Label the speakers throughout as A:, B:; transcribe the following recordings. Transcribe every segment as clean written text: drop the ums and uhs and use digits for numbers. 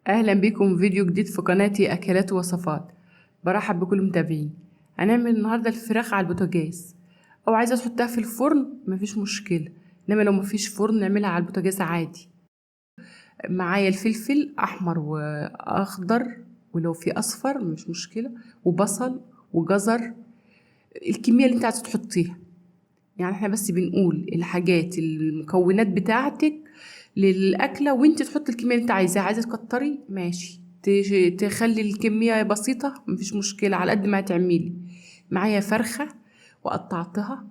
A: اهلا بكم في فيديو جديد في قناتي اكلات ووصفات. برحب بكل المتابعين. هنعمل النهارده الفراخ على البوتاجاز، او عايزه تحطها في الفرن مفيش مشكله، انما لو مفيش فرن نعملها على البوتاجاز عادي. معايا الفلفل احمر واخضر، ولو في اصفر مش مشكله، وبصل وجزر. الكميه اللي انت عايزه تحطيها، يعني احنا بس بنقول الحاجات المكونات بتاعتك للأكلة، وانت تحط الكمية اللي انت عايزاها. عايزة تكتري ماشي، تخلي الكمية بسيطة مفيش مشكلة على قد ما تعملي. معايا فرخة وقطعتها.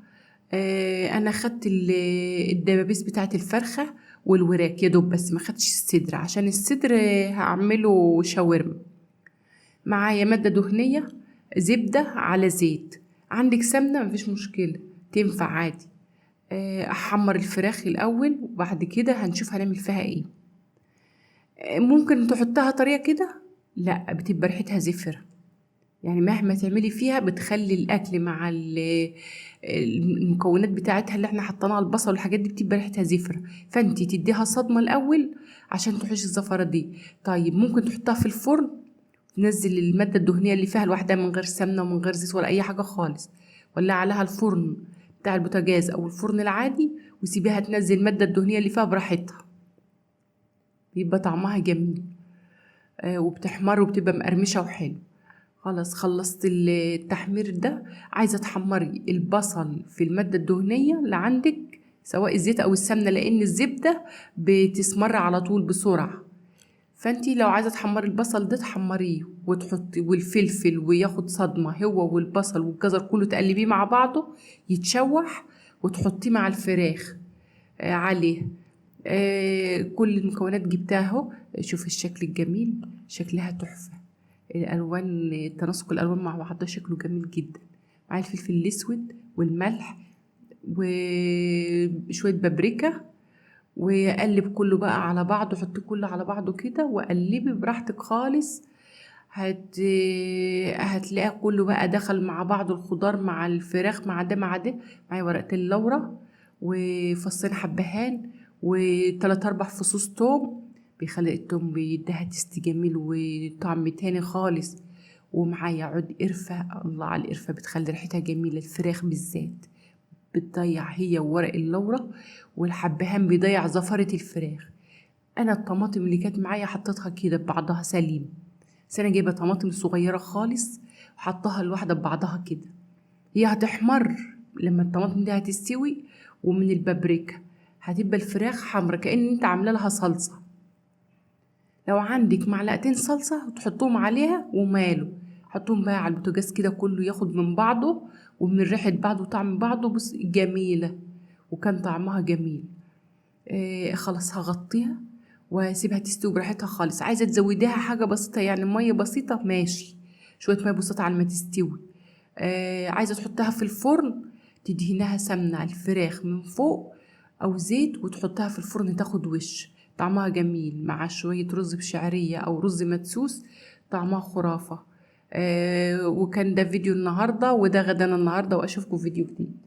A: انا خدت الدبابيس بتاعت الفرخة والوراك يا دوب، بس ما خدتش الصدر عشان الصدر هعمله شاورما. معايا مادة دهنية، زبدة على زيت. عندك سمنة مفيش مشكلة، تنفع عادي. احمر الفراخ الاول وبعد كده هنشوف هنعمل فيها ايه. ممكن تحطها طريقة كده، لا بتبقى ريحتها زفرة، يعني مهما تعملي فيها بتخلي الاكل مع المكونات بتاعتها اللي احنا حطيناها، البصل والحاجات دي بتبقى ريحتها زفرة، فانتي تديها صدمة الاول عشان تحوش الزفرة دي. طيب ممكن تحطها في الفرن، تنزل المادة الدهنية اللي فيها لوحدها من غير سمنة ومن غير زيت ولا أي حاجة خالص. ولع عليها الفرن بتاع البوتاجاز أو الفرن العادي، وسيبيها تنزل المادة الدهنية اللي فيها براحتها، بيبقى طعمها جميل. وبتحمر وبتبقى مقرمشة وحلو. خلاص خلصت التحمير ده. عايزة تحمري البصل في المادة الدهنية اللي عندك، سواء الزيت أو السمنة، لأن الزبدة بتسمر على طول بسرعة. فانتي لو عايزه تحمري البصل ده تحمريه وتحطي، والفلفل وياخد صدمه هو والبصل والجزر كله، تقلبيه مع بعضه يتشوح، وتحطيه مع الفراخ عليه. كل المكونات جبتها اهو. شوف الشكل الجميل، شكلها تحفه. الالوان، تناسق الالوان مع بعضها شكله جميل جدا. معايا الفلفل الاسود والملح وشويه بابريكا، واقلب كله بقى على بعضه، حطي كله على بعضه كده وقلبي براحتك خالص. هتلاقيه كله بقى دخل مع بعضه، الخضار مع الفراخ مع ده مع ده. معايا ورقة اللورة وفصين حبهان وتلات اربع فصوص توم، بيخلي التوم بيديها تست جميل وطعم تاني خالص. ومعايا عود قرفة، الله على القرفة بتخلي ريحتها جميلة، الفراخ بالذات بتضيع هي وورق اللورة والحبهان بيضيع زفرة الفراخ. انا الطماطم اللي كانت معايا حطيتها كده ببعضها سليم، بس انا جايبه طماطم صغيره خالص وحطها الواحده ببعضها كده. هي هتحمر لما الطماطم دي هتستوي، ومن البابريكا هتبقى الفراخ حمرا كأن انت عامله لها صلصه. لو عندك معلقتين صلصه تحطهم عليها وماله، حطهم بقى على البوتاجاز كده كله ياخد من بعضه ومن ريحه بعضه وطعم بعضه، بس جميله وكان طعمها جميل. خلاص هغطيها واسيبها تستوي براحتها خالص. عايزه تزوديها حاجه بسيطه يعني ميه بسيطه ماشي، شويه ميه بسيطه على ما تستوي. عايزه تحطها في الفرن، تدهنها سمنه على الفراخ من فوق او زيت وتحطها في الفرن تاخد وش، طعمها جميل مع شويه رز بشعريه او رز مدسوس، طعمها خرافه. وكان ده فيديو النهارده، وده غدانا النهارده، واشوفكم فيديو جديد.